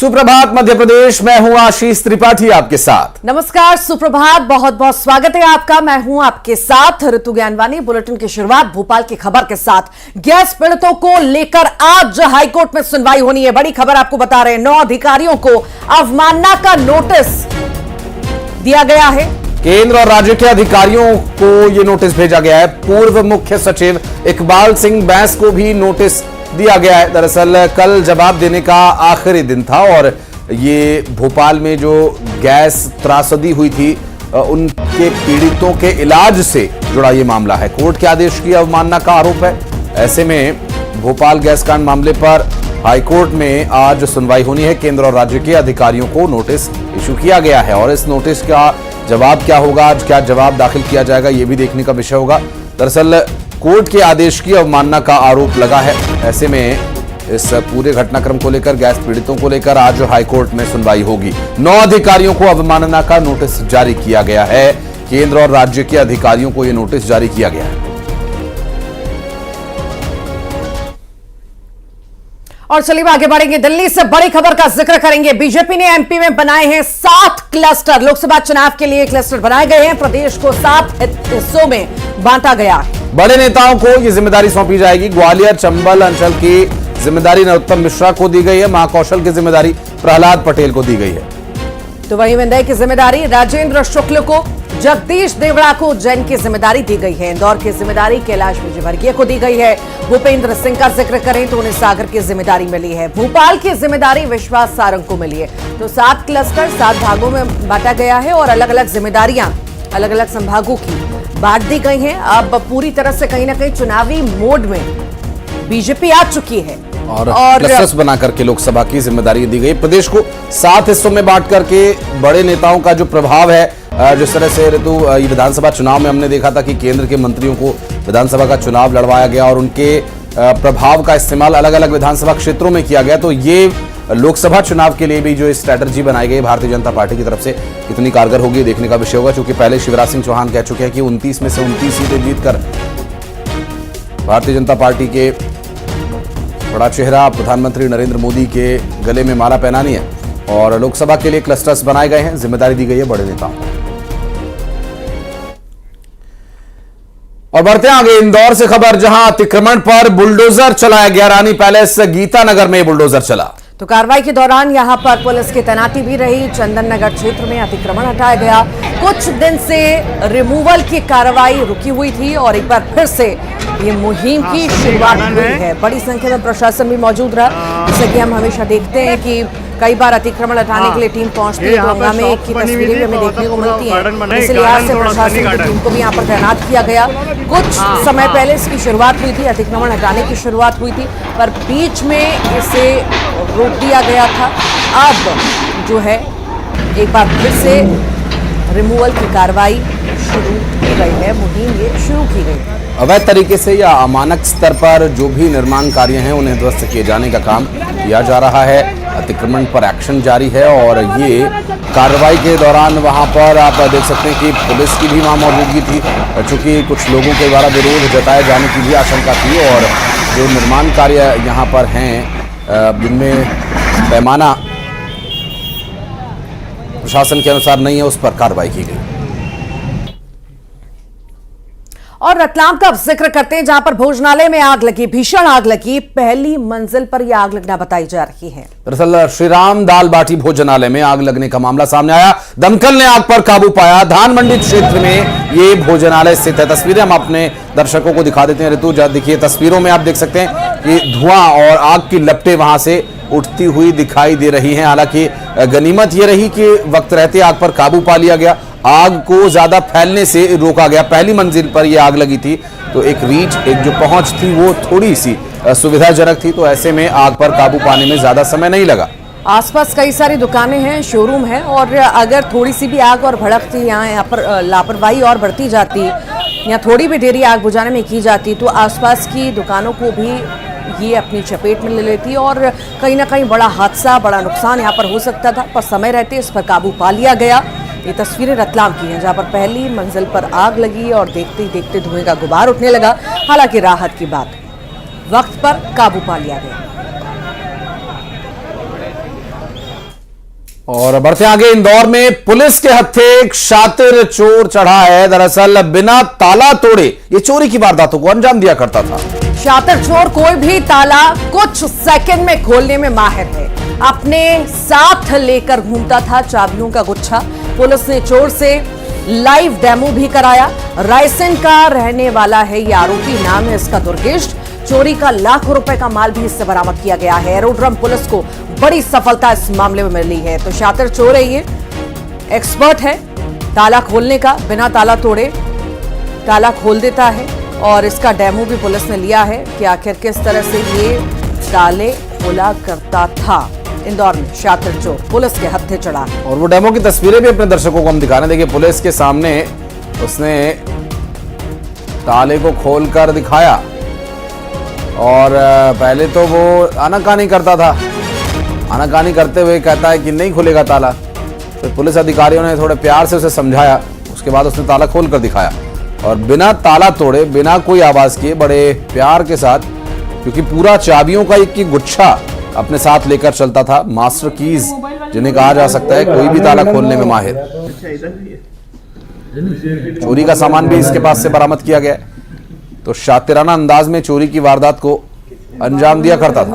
सुप्रभात मध्य प्रदेश। मैं हूं आशीष त्रिपाठी आपके साथ। नमस्कार, सुप्रभात, बहुत बहुत स्वागत है आपका। मैं हूं आपके साथ ऋतु ज्ञानवानी। बुलेटिन की शुरुआत भोपाल की खबर के साथ। गैस पीड़ितों को लेकर आज हाईकोर्ट में सुनवाई होनी है। बड़ी खबर आपको बता रहे हैं, 9 अधिकारियों को अवमानना का नोटिस दिया गया है। केंद्र और राज्य के अधिकारियों को यह नोटिस भेजा गया है। पूर्व मुख्य सचिव इकबाल सिंह बैंस को भी नोटिस दिया गया है। दरअसल कल जवाब देने का आखिरी दिन था और ये भोपाल में जो गैस त्रासदी हुई थी उनके पीड़ितों के इलाज से जुड़ा ये मामला है। कोर्ट के आदेश की अवमानना का आरोप है। ऐसे में भोपाल गैस कांड मामले पर हाईकोर्ट में आज सुनवाई होनी है। केंद्र और राज्य के अधिकारियों को नोटिस इशू किया गया है और इस नोटिस का जवाब क्या होगा, आज क्या जवाब दाखिल किया जाएगा, यह भी देखने का विषय होगा। दरअसल कोर्ट के आदेश की अवमानना का आरोप लगा है। ऐसे में इस पूरे घटनाक्रम को लेकर, गैस पीड़ितों को लेकर आज हाईकोर्ट में सुनवाई होगी। 9 अधिकारियों को अवमानना का नोटिस जारी किया गया है। केंद्र और राज्य के अधिकारियों को यह नोटिस जारी किया गया है। और चलिए आगे बढ़ेंगे। दिल्ली से बड़ी खबर का जिक्र करेंगे। बीजेपी ने एमपी में बनाए हैं 7 क्लस्टर। लोकसभा चुनाव के लिए क्लस्टर बनाए गए हैं। प्रदेश को 7 हिस्सों में बांटा गया है। बड़े नेताओं को यह जिम्मेदारी सौंपी जाएगी। ग्वालियर चंबल अंचल की जिम्मेदारी नरोत्तम मिश्रा को दी गई है। महाकौशल की जिम्मेदारी प्रहलाद पटेल को दी गई है। तो वहीं विंध्य की जिम्मेदारी राजेंद्र शुक्ल को, जगदीश देवड़ा को उज्जैन की जिम्मेदारी दी गई है। इंदौर की जिम्मेदारी कैलाश विजयवर्गीय को दी गई है। भूपेंद्र सिंह का जिक्र करें तो उन्हें सागर की जिम्मेदारी मिली है। भोपाल की जिम्मेदारी विश्वास सारंग को मिली है। तो 7 क्लस्टर 7 भागों में बांटा गया है और अलग अलग जिम्मेदारियां अलग अलग संभागों की बांट दी गई हैं। अब पूरी तरह से कहीं ना कहीं चुनावी मोड में बीजेपी आ चुकी है और क्लस्टर्स बना करके लोकसभा की जिम्मेदारी दी गई। प्रदेश को 7 हिस्सों में बांट करके बड़े नेताओं का जो प्रभाव है, जिस तरह से ऋतु विधानसभा चुनाव में हमने देखा था कि केंद्र के मंत्रियों को विधानसभा का चुनाव लड़वाया गया और उनके प्रभाव का इस्तेमाल अलग अलग विधानसभा क्षेत्रों में किया गया। तो ये लोकसभा चुनाव के लिए भी जो स्ट्रैटेजी बनाई गई भारतीय जनता पार्टी की तरफ से कितनी कारगर होगी देखने का विषय होगा। क्योंकि पहले शिवराज सिंह चौहान कह चुके हैं कि 29 में से 29 सीटें जीतकर भारतीय जनता पार्टी के बड़ा चेहरा प्रधानमंत्री नरेंद्र मोदी के गले में माला पहनानी है और लोकसभा के लिए क्लस्टर्स बनाए गए हैं। जिम्मेदारी दी गई है बड़े नेताओं को। और बढ़ते हैं आगे इंदौर से खबर, जहां अतिक्रमण पर बुलडोजर चलाया गया। रानी पैलेस गीतानगर में बुलडोजर चला। तो कार्रवाई के दौरान यहां पर पुलिस की तैनाती भी रही। चंदन नगर क्षेत्र में अतिक्रमण हटाया गया। कुछ दिन से रिमूवल की कार्रवाई रुकी हुई थी और एक बार फिर से ये मुहिम की शुरुआत हुई है। बड़ी संख्या में प्रशासन भी मौजूद रहा। जैसे कि हम हमेशा देखते हैं कि कई बार अतिक्रमण हटाने के लिए टीम पहुंचती है तो हंगामे की तस्वीरें भी हमें देखने को मिलती हैं। इस लिहाज से प्रशासन की टीम को भी यहाँ पर तैनात किया गया। कुछ समय पहले इसकी शुरुआत हुई थी, अतिक्रमण हटाने की शुरुआत हुई थी, पर बीच में इसे रोक दिया गया था। अब जो है एक बार फिर से रिमूवल की कार्रवाई शुरू की गई है। मुहिम ये शुरू की गई है। अवैध तरीके से या अमानक स्तर पर जो भी निर्माण कार्य हैं उन्हें ध्वस्त किए जाने का काम किया जा रहा है। अतिक्रमण पर एक्शन जारी है और ये कार्रवाई के दौरान वहां पर आप देख सकते हैं कि पुलिस की भी वहां मौजूदगी थी, चूंकि कुछ लोगों के द्वारा विरोध जताए जाने की भी आशंका थी और जो निर्माण कार्य यहाँ पर हैं जिनमें पैमाना प्रशासन के अनुसार नहीं है, उस पर कार्रवाई की गई। और रतलाम का जिक्र करते हैं, जहां पर भोजनालय में आग लगी, भीषण आग लगी। पहली मंजिल पर यह आग लगना बताई जा रही है। दरअसल श्रीराम दाल बाटी भोजनालय में आग लगने का मामला सामने आया। दमकल ने आग पर काबू पाया। धान मंडी क्षेत्र में ये भोजनालय स्थित है। तस्वीरें हम अपने दर्शकों को दिखा देते हैं। ऋतु देखिए, तस्वीरों में आप देख सकते हैं कि धुआं और आग की लपटें वहां से उठती हुई दिखाई दे रही हैं। हालांकि गनीमत यह रही कि वक्त रहते आग पर काबू पा लिया गया। आग को ज्यादा फैलने से रोका गया। पहली मंजिल पर यह आग लगी थी तो एक जो पहुंच थी वो थोड़ी सी सुविधाजनक थी, तो ऐसे में आग पर काबू पाने में ज्यादा समय नहीं लगा। आसपास कई सारी दुकानें हैं, शोरूम है और अगर थोड़ी सी भी आग और भड़कती यहाँ पर लापरवाही और बढ़ती जाती या थोड़ी भी देरी आग बुझाने में की जाती तो आसपास की दुकानों को भी ये अपनी चपेट में ले लेती और कहीं ना कहीं बड़ा हादसा, बड़ा नुकसान यहाँ पर हो सकता था, पर समय रहते इस पर काबू पा लिया गया। ये तस्वीरें रतलाम की हैं, जहां पर पहली मंजिल पर आग लगी और देखते ही देखते धुएं का गुबार उठने लगा। हालांकि राहत की बात, वक्त पर काबू पा लिया गया। और बढ़ते आगे, इंदौर में पुलिस के हत्थे एक शातिर चोर चढ़ा है। दरअसल बिना ताला तोड़े ये चोरी की वारदातों को अंजाम दिया करता था। शातिर चोर कोई भी ताला कुछ सेकंड में खोलने में माहिर है। अपने साथ लेकर घूमता था चाबियों का गुच्छा। पुलिस ने चोर से लाइव डेमो भी कराया। रायसेन का रहने वाला है ये आरोपी, नाम है इसका दुर्गेश। चोरी का लाखों रुपए का माल भी इससे बरामद किया गया है। एरोड्रम पुलिस को बड़ी सफलता इस मामले में मिली है। तो शातिर चोर है ये, एक्सपर्ट है ताला खोलने का, बिना ताला तोड़े ताला खोल देता है। और इसका डेमो भी पुलिस ने लिया है कि आखिर किस तरह से ये ताले खोला करता था। इंदौर में शातिर चोर पुलिस के हत्थे चढ़ा है। और वो डेमो की तस्वीरें भी अपने दर्शकों को हम दिखा रहे हैं। देखिए, पुलिस के सामने उसने ताले को खोलकर दिखाया और पहले तो वो आनाकानी करता था। आनाकानी करते हुए कहता है कि नहीं खुलेगा ताला। फिर पुलिस अधिकारियों ने थोड़े प्यार से उसे समझाया। उसके बाद उसने ताला खोल कर दिखाया और बिना ताला तोड़े, बिना कोई आवाज किए, बड़े प्यार के साथ, क्योंकि पूरा चाबियों का एक गुच्छा अपने साथ लेकर चलता था। मास्टर कीज जिन्हें कहा जा सकता है कोई भी ताला खोलने में माहिर। चोरी का सामान भी इसके पास से बरामद किया गया। तो शातिराना अंदाज में चोरी की वारदात को अंजाम दिया करता था।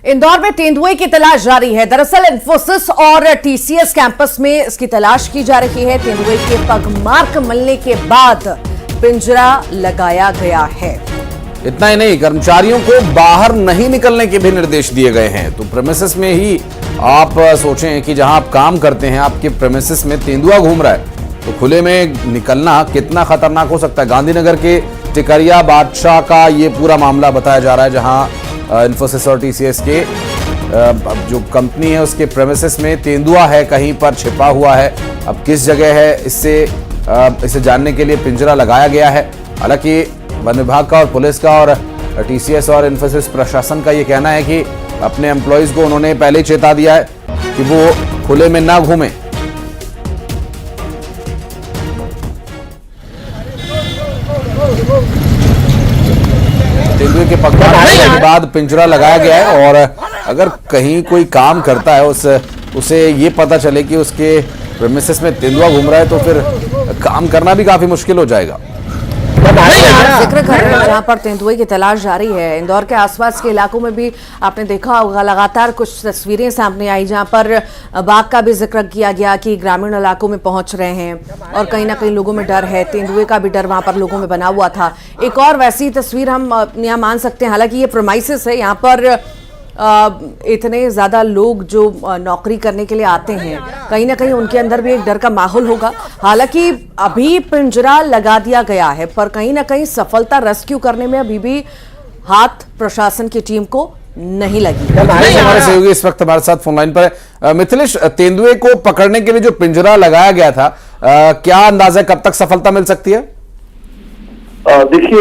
इंदौर में तेंदुए की तलाश जारी है। दरअसल इंफोसिस और टीसीएस कैंपस में इसकी तलाश की जा रही है। तेंदुए के पगमार्क मिलने के बाद पिंजरा लगाया गया है। इतना ही नहीं, कर्मचारियों को बाहर नहीं निकलने के भी निर्देश दिए गए हैं। तो प्रेमिसेस में ही आप सोचें कि जहां आप काम करते हैं, आपके प्रेमिसेस में तेंदुआ घूम रहा है, तो खुले में निकलना कितना खतरनाक हो सकता है। गांधीनगर के टिकरिया बादशाह का ये पूरा मामला बताया जा रहा है, जहां इंफोसिस और टीसीएस के जो कंपनी है उसके प्रेमिसेस में तेंदुआ है, कहीं पर छिपा हुआ है। अब किस जगह है, इसे जानने के लिए पिंजरा लगाया गया है। हालांकि वन विभाग का और पुलिस का और टीसीएस और इंफोसिस प्रशासन का ये कहना है कि अपने एम्प्लॉइज को उन्होंने पहले ही चेता दिया है कि वो खुले में ना घूमें। तेंदुए के पगमार्क के बाद पिंजरा लगाया गया है और अगर कहीं कोई काम करता है, उसे ये पता चले कि उसके प्रेमिसेस में तेंदुआ घूम रहा है, तो फिर काम करना भी काफी मुश्किल हो जाएगा। जिक्र कर रहे हैं जहां पर तेंदुए की तलाश जारी है। इंदौर के आसपास के इलाकों में भी आपने देखा होगा, लगातार कुछ तस्वीरें सामने आई जहां पर बाघ का भी जिक्र किया गया कि ग्रामीण इलाकों में पहुंच रहे हैं और कहीं ना कहीं लोगों में डर है। तेंदुए का भी डर वहां पर लोगों में बना हुआ था। एक और वैसी तस्वीर हम यहाँ मान सकते हैं। हालांकि ये प्रेमाइसिस है, यहाँ पर इतने ज्यादा लोग जो नौकरी करने के लिए आते हैं, कहीं ना कहीं उनके अंदर भी एक डर का माहौल होगा। हालांकि अभी पिंजरा लगा दिया गया है, पर कहीं ना कहीं सफलता रेस्क्यू करने में अभी भी हाथ प्रशासन की टीम को नहीं लगी। हमारे सहयोगी इस वक्त हमारे साथ फोन लाइन पर है। मिथिलेश, तेंदुए को पकड़ने के लिए जो पिंजरा लगाया गया था, क्या अंदाजा है कब तक सफलता मिल सकती है? देखिए,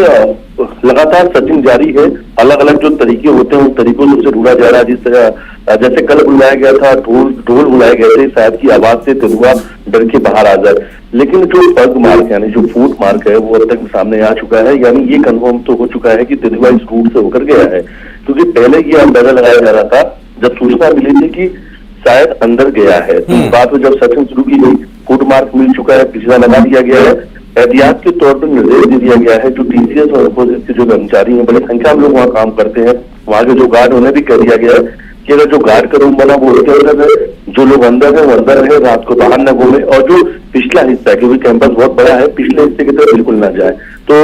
लगातार सर्चिंग जारी है। अलग अलग जो तरीके होते हैं उन तरीकों से उसे ढूंढा जा रहा है। जिस तरह जैसे कल बुलाया गया था, ढोल बुलाए गए थे, शायद की आवाज से तेंदुआ डर के बाहर आ जाए। लेकिन जो पग मार्क यानी जो फूट मार्क है वो अब तक सामने आ चुका है। यानी ये कंफर्म तो हो चुका है कि तेंदुआ इस रूट से होकर गया है, क्योंकि पहले ये अंदाजा लगाया जा रहा था जब सूचना मिली थी कि शायद अंदर गया है। तो बाद में जब सर्चिंग शुरू की गई, फूट मार्क मिल चुका है, पिछला लगा दिया गया है। एहतियात के तौर पर निर्देश दे दिया गया है। जो टीसीएस और इंफोसिस के जो कर्मचारी हैं, बड़ी संख्या में लोग वहाँ काम करते हैं, वहाँ के जो गार्ड, उन्हें भी कह दिया गया है कि अगर जो गार्ड का रूम बना वो उसके अंदर है, जो लोग अंदर है वो अंदर रहे, रात को बाहर न घूमे। और जो पिछला हिस्सा है, क्योंकि कैंपस बहुत बड़ा है, पिछले हिस्से की तरफ बिल्कुल न जाए। तो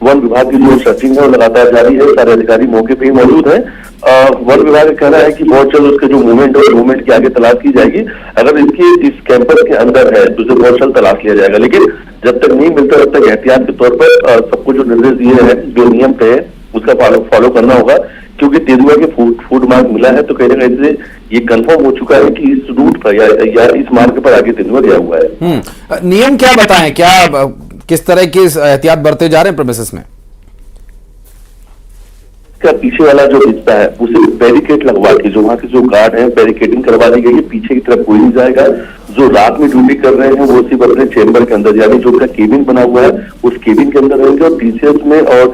वन विभाग की जो सर्चिंग है वो लगातार जारी है। सारे अधिकारी मौके पर ही मौजूद है। वन विभाग का कहना है कि बहुत जल्द उसके जो मूवमेंट है, मूवमेंट की आगे तलाश की जाएगी। अगर इसकी इस कैंपस के अंदर है तो उसे बहुत जल्द तलाश लिया जाएगा। लेकिन जब तक नहीं मिलता तब तक एहतियात के तौर पर सबको जो निर्देश दिए हैं, जो नियम तय है, उसका फॉलो करना होगा। क्योंकि तेंदुआ के फूड मार्क मिला है तो कहीं ना कहीं ये कंफर्म हो चुका है कि इस रूट पर या इस मार्ग पर आगे तेंदुआ गया हुआ है। नियम क्या बताएं, क्या किस तरह की एहतियात बरते जा रहे हैं प्रेमिसेस में? का पीछे वाला जो हिस्सा है उसे बैरिकेड लगवा के, जो वहाँ के जो गार्ड है, बैरिकेडिंग करवा दी गई है। पीछे की तरफ कोई नहीं जाएगा जो रात में ड्यूटी कर रहे हैं वो सिर्फ अपने चेंबर के अंदर, यानी जो उनका केबिन बना हुआ है उस केबिन के अंदर रहेंगे। और टीसीएस में और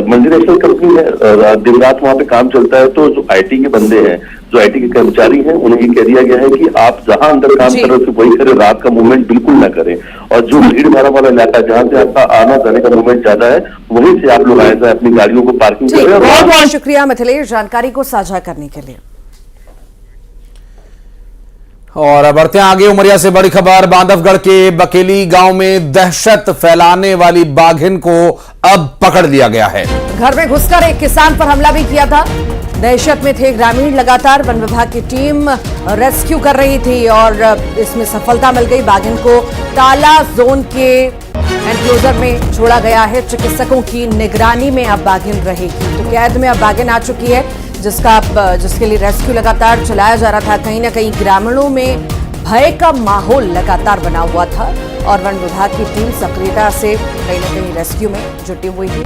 मल्टीनेशनल कंपनी में दिन रात वहां पे काम चलता है, तो जो आईटी के बंदे हैं, जो आईटी के कर्मचारी हैं, उन्हें ये कह दिया गया है कि आप जहां अंदर काम कर रहे हो वही करें, रात का मूवमेंट बिल्कुल ना करें। और जो भीड़ भाड़ वाला इलाका जहां से आपका आना जाने का मूवमेंट ज्यादा है, वहीं से आप लोग आए जाए, अपनी गाड़ियों को पार्किंग करें। बहुत बहुत शुक्रिया मिथिलेश जानकारी को साझा करने के लिए। और बढ़ते हैं आगे, उमरिया से बड़ी खबर। बांधवगढ़ के बकेली गांव में दहशत फैलाने वाली बाघिन को अब पकड़ लिया गया है। घर में घुसकर एक किसान पर हमला भी किया था। दहशत में थे ग्रामीण। लगातार वन विभाग की टीम रेस्क्यू कर रही थी और इसमें सफलता मिल गई। बाघिन को ताला जोन के एनक्लोजर में छोड़ा गया है। चिकित्सकों की निगरानी में अब बाघिन रहेगी। तो कैद में अब बाघिन आ चुकी है, जिसके लिए रेस्क्यू लगातार चलाया जा रहा था। कहीं ना कहीं ग्रामीणों में भय का माहौल लगातार बना हुआ था और वन विभाग की टीम सक्रियता से कहीं ना कहीं रेस्क्यू में जुटी हुई थी।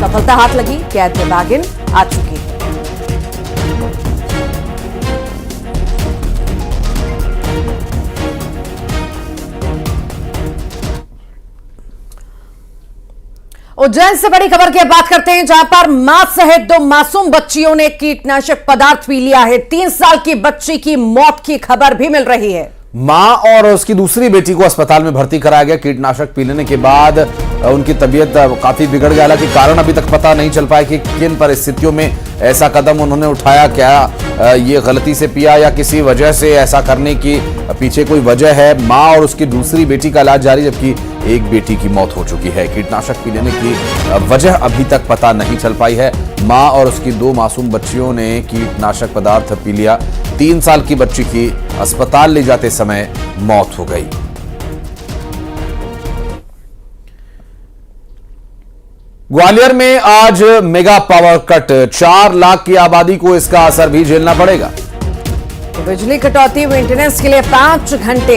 सफलता हाथ लगी, कैद में बाघिन आ चुकी है। उज्जैन से बड़ी खबर की बात करते हैं, जहां पर मां सहित 2 मासूम बच्चियों ने कीटनाशक पदार्थ पी लिया है। 3 साल की बच्ची की मौत की खबर भी मिल रही है। मां और उसकी दूसरी बेटी को अस्पताल में भर्ती कराया गया। कीटनाशक पी लेने के बाद उनकी तबीयत काफी बिगड़ गई। हालांकि कारण अभी तक पता नहीं चल पाया कि किन परिस्थितियों में ऐसा कदम उन्होंने उठाया। क्या ये गलती से पिया या किसी वजह से ऐसा करने की पीछे कोई वजह है। मां और उसकी दूसरी बेटी का इलाज जारी, जबकि एक बेटी की मौत हो चुकी है। कीटनाशक पी लेने की वजह अभी तक पता नहीं चल पाई है। मां और उसकी 2 मासूम बच्चियों ने कीटनाशक पदार्थ पी लिया। 3 साल की बच्ची की अस्पताल ले जाते समय मौत हो गई। ग्वालियर में आज मेगा पावर कट। 4 लाख की आबादी को इसका असर भी झेलना पड़ेगा। बिजली कटौती, मेंटेनेंस के लिए 5 घंटे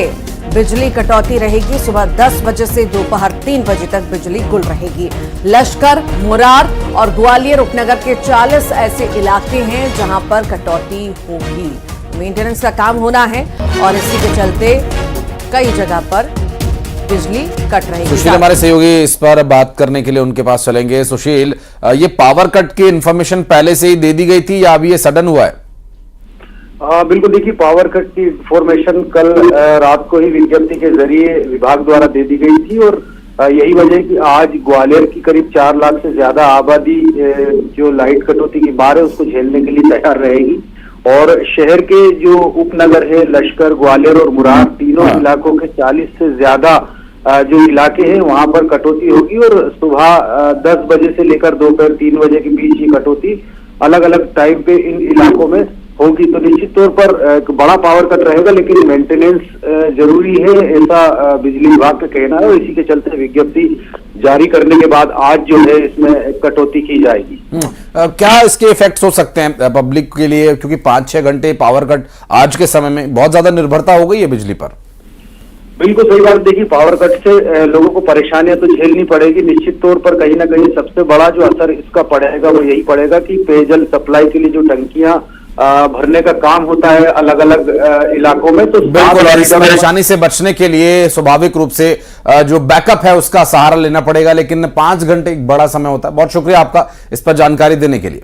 बिजली कटौती रहेगी। सुबह 10 बजे से दोपहर 3 बजे तक बिजली गुल रहेगी। लश्कर, मुरार और ग्वालियर उपनगर के 40 ऐसे इलाके हैं जहां पर कटौती होगी। मेंटेनेंस का काम होना है और इसी के चलते कई जगह पर बिजली कट रहेगी। सुशील हमारे सहयोगी इस पर बात करने के लिए उनके पास चलेंगे। सुशील, ये पावर कट की इंफॉर्मेशन पहले से ही दे दी गई थी या अभी ये सडन हुआ है? बिल्कुल, देखिए पावर कट की इंफॉर्मेशन कल रात को ही विज्ञप्ति के जरिए विभाग द्वारा दे दी गई थी और यही वजह है कि आज ग्वालियर की करीब 4 लाख से ज्यादा आबादी जो लाइट कटौती की मार है उसको झेलने के लिए तैयार रहेगी। और शहर के जो उपनगर है लश्कर, ग्वालियर और मुरार, तीनों इलाकों के 40 से ज्यादा जो इलाके हैं वहां पर कटौती होगी और सुबह 10 बजे से लेकर दोपहर 3 बजे के बीच ये कटौती अलग अलग टाइम पे इन इलाकों में होगी। तो निश्चित तौर पर एक बड़ा पावर कट रहेगा, लेकिन मेंटेनेंस जरूरी है, ऐसा बिजली विभाग का कहना है और इसी के चलते विज्ञप्ति जारी करने के बाद आज जो है इसमें कटौती की जाएगी। क्या इसके इफेक्ट्स हो सकते हैं पब्लिक के लिए, क्योंकि 5-6 घंटे पावर कट आज के समय में बहुत ज्यादा निर्भरता हो गई है बिजली पर? बिल्कुल सही बात। देखिए पावर कट से लोगों को परेशानियां तो झेलनी पड़ेगी। निश्चित तौर पर कहीं ना कहीं सबसे बड़ा जो असर इसका पड़ेगा वो यही पड़ेगा कि पेयजल सप्लाई के लिए जो टंकियां भरने का काम होता है अलग अलग इलाकों में, तो बिल्कुल, और इस परेशानी से बचने के लिए स्वाभाविक रूप से जो बैकअप है उसका सहारा लेना पड़ेगा। लेकिन 5 घंटे एक बड़ा समय होता है। बहुत शुक्रिया आपका इस पर जानकारी देने के लिए।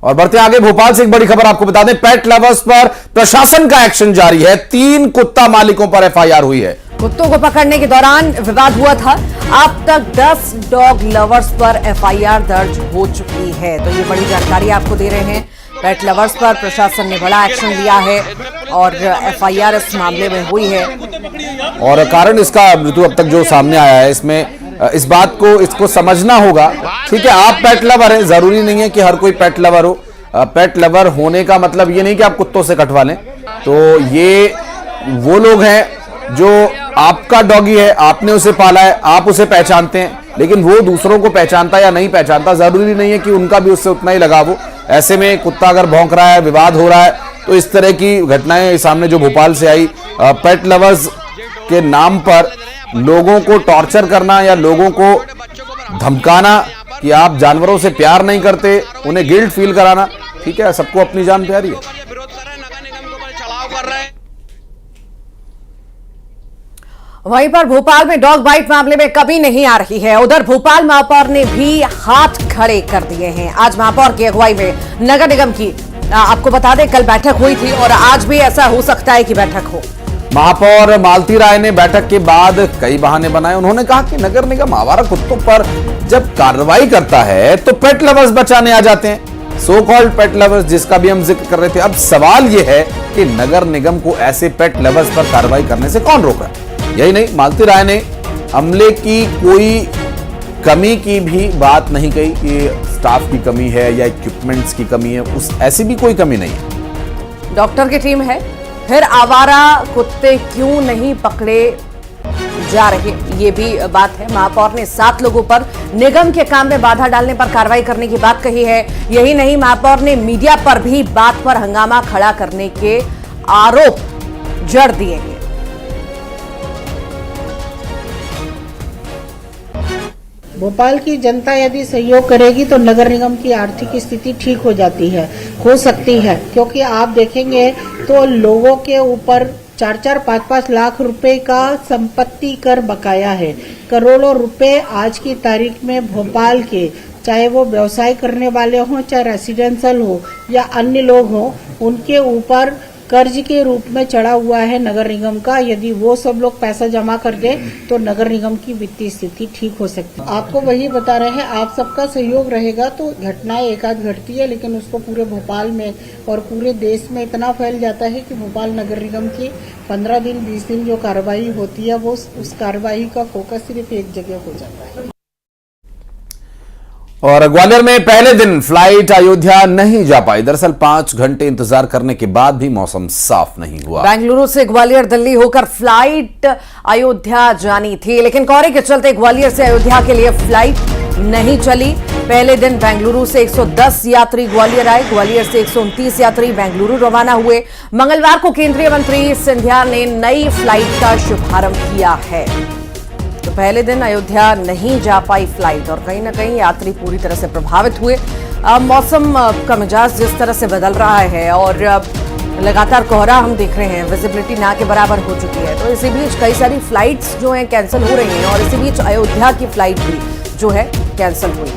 और बढ़ते आगे, भोपाल से एक बड़ी खबर आपको बता दें। पेट लवर्स पर प्रशासन का एक्शन जारी है। 3 कुत्ता मालिकों पर एफआईआर हुई है। कुत्तों को पकड़ने के दौरान विवाद हुआ था। अब तक 10 डॉग लवर्स पर एफआईआर दर्ज हो चुकी है। तो ये बड़ी जानकारी आपको दे रहे हैं। पेट लवर्स पर प्रशासन ने बड़ा एक्शन लिया है और एफआईआर इस मामले में हुई है। और कारण इसका मृत्यु अब तक जो सामने आया है, इसमें इस बात को इसको समझना होगा। ठीक है, आप पेट लवर हैं, जरूरी नहीं है कि हर कोई पेट लवर हो। पेट लवर होने का मतलब ये नहीं कि आप कुत्तों से कटवा लें। तो ये वो लोग हैं जो आपका डॉगी है, आपने उसे पाला है, आप उसे पहचानते हैं, लेकिन वो दूसरों को पहचानता या नहीं पहचानता, जरूरी नहीं है कि उनका भी उससे उतना ही लगाव हो। ऐसे में कुत्ता अगर भौंक रहा है, विवाद हो रहा है, तो इस तरह की घटनाएं सामने जो भोपाल से आई, पेट लवर्स के नाम पर लोगों को टॉर्चर करना या लोगों को धमकाना कि आप जानवरों से प्यार नहीं करते, उन्हें गिल्ट फील कराना। ठीक है, सबको अपनी जान प्यारी है। वहीं पर भोपाल में डॉग बाइट मामले में कमी नहीं आ रही है। उधर भोपाल महापौर ने भी हाथ खड़े कर दिए हैं। आज महापौर की अगुवाई में नगर निगम की आपको बता दें कल बैठक हुई थी और आज भी ऐसा हो सकता है कि बैठक हो। महापौर मालती राय ने बैठक के बाद कई बहाने बनाए। उन्होंने कहा कि नगर निगम आवारा कुत्तों पर जब कार्रवाई करता है तो पेट लवर्स बचाने आ जाते हैं, सो कॉल्ड पेट लवर्स, जिसका भी हम जिक्र कर रहे थे। अब सवाल यह है कि नगर निगम को ऐसे पेट लवर्स पर कार्रवाई करने से कौन रोका? यही नहीं, मालती राय ने अमले की कोई कमी की भी बात नहीं कही कि स्टाफ की कमी है या इक्विपमेंट्स की कमी है, उस ऐसी भी कोई कमी नहीं है। डॉक्टर की टीम है, फिर आवारा कुत्ते क्यों नहीं पकड़े जा रहे, ये भी बात है। महापौर ने 7 लोगों पर निगम के काम में बाधा डालने पर कार्रवाई करने की बात कही है। यही नहीं, महापौर ने मीडिया पर भी बात पर हंगामा खड़ा करने के आरोप जड़ दिए हैं। भोपाल की जनता यदि सहयोग करेगी तो नगर निगम की आर्थिक स्थिति ठीक हो सकती है, क्योंकि आप देखेंगे तो लोगों के ऊपर 4-4, 5-5 लाख रुपए का संपत्ति कर बकाया है। करोड़ों रुपए आज की तारीख में भोपाल के, चाहे वो व्यवसाय करने वाले हों, चाहे रेसिडेंशियल हो या अन्य लोग हों, उनके ऊपर कर्ज के रूप में चढ़ा हुआ है नगर निगम का। यदि वो सब लोग पैसा जमा कर दे तो नगर निगम की वित्तीय स्थिति ठीक हो सकती है। आपको वही बता रहे हैं, आप सबका सहयोग रहेगा तो घटनाएं एकाध घटती है, लेकिन उसको पूरे भोपाल में और पूरे देश में इतना फैल जाता है कि भोपाल नगर निगम की 15 दिन 20 दिन जो कार्रवाई होती है वो उस कार्रवाई का फोकस सिर्फ एक जगह हो जाता है। और ग्वालियर में पहले दिन फ्लाइट अयोध्या नहीं जा पाई। दरअसल 5 घंटे इंतजार करने के बाद भी मौसम साफ नहीं हुआ। बेंगलुरु से ग्वालियर दिल्ली होकर फ्लाइट अयोध्या जानी थी, लेकिन कोहरे के चलते ग्वालियर से अयोध्या के लिए फ्लाइट नहीं चली। पहले दिन बेंगलुरु से 110 यात्री ग्वालियर आए, ग्वालियर से 129 यात्री बेंगलुरु रवाना हुए। मंगलवार को केंद्रीय मंत्री सिंधिया ने नई फ्लाइट का शुभारंभ किया है। तो पहले दिन अयोध्या नहीं जा पाई फ्लाइट और कहीं ना कहीं यात्री पूरी तरह से प्रभावित हुए। मौसम का मिजाज जिस तरह से बदल रहा है और लगातार कोहरा हम देख रहे हैं, विजिबिलिटी ना के बराबर हो चुकी है, तो इसी बीच कई सारी फ्लाइट्स जो हैं कैंसिल हो रही हैं और इसी बीच अयोध्या की फ्लाइट भी जो है कैंसिल हुई।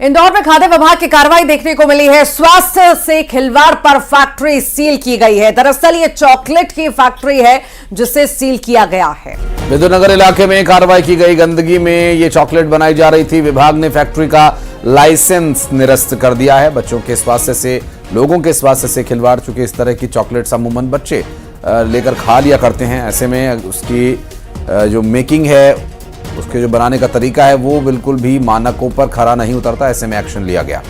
इंदौर में खाद्य विभाग की कार्रवाई देखने को मिली है। स्वास्थ्य से खिलवाड़ पर फैक्ट्री सील की गई है। दरअसल ये चॉकलेट की फैक्ट्री है जिसे सील किया गया है। विद्युनगर इलाके में कार्रवाई की गई। गंदगी में ये चॉकलेट बनाई जा रही थी। विभाग ने फैक्ट्री का लाइसेंस निरस्त कर दिया है। बच्चों के स्वास्थ्य से, लोगों के स्वास्थ्य से खिलवाड़, चूंकि इस तरह की चॉकलेट्स अमूमन बच्चे लेकर खा लिया करते हैं, ऐसे में उसकी जो मेकिंग है, उसके जो बनाने का तरीका है वो बिल्कुल भी मानकों पर खरा नहीं उतरता। ऐसे में एक्शन लिया गया।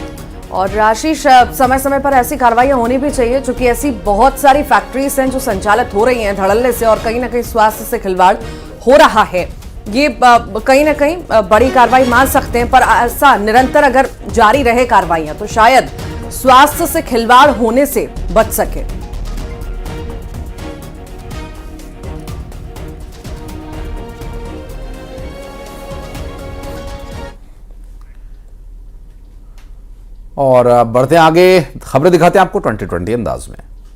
और आशीष, समय समय पर ऐसी कार्रवाइयां होनी भी चाहिए, क्योंकि ऐसी बहुत सारी फैक्ट्रीज हैं जो संचालित हो रही हैं धड़ल्ले से और कहीं ना कहीं स्वास्थ्य से खिलवाड़ हो रहा है। ये कहीं ना कहीं बड़ी कार्रवाई मान सकते हैं, पर ऐसा निरंतर अगर जारी रहे कार्रवाइयां तो शायद स्वास्थ्य से खिलवाड़ होने से बच सके। और बढ़ते आगे, खबरें दिखाते हैं आपको 2020 अंदाज में।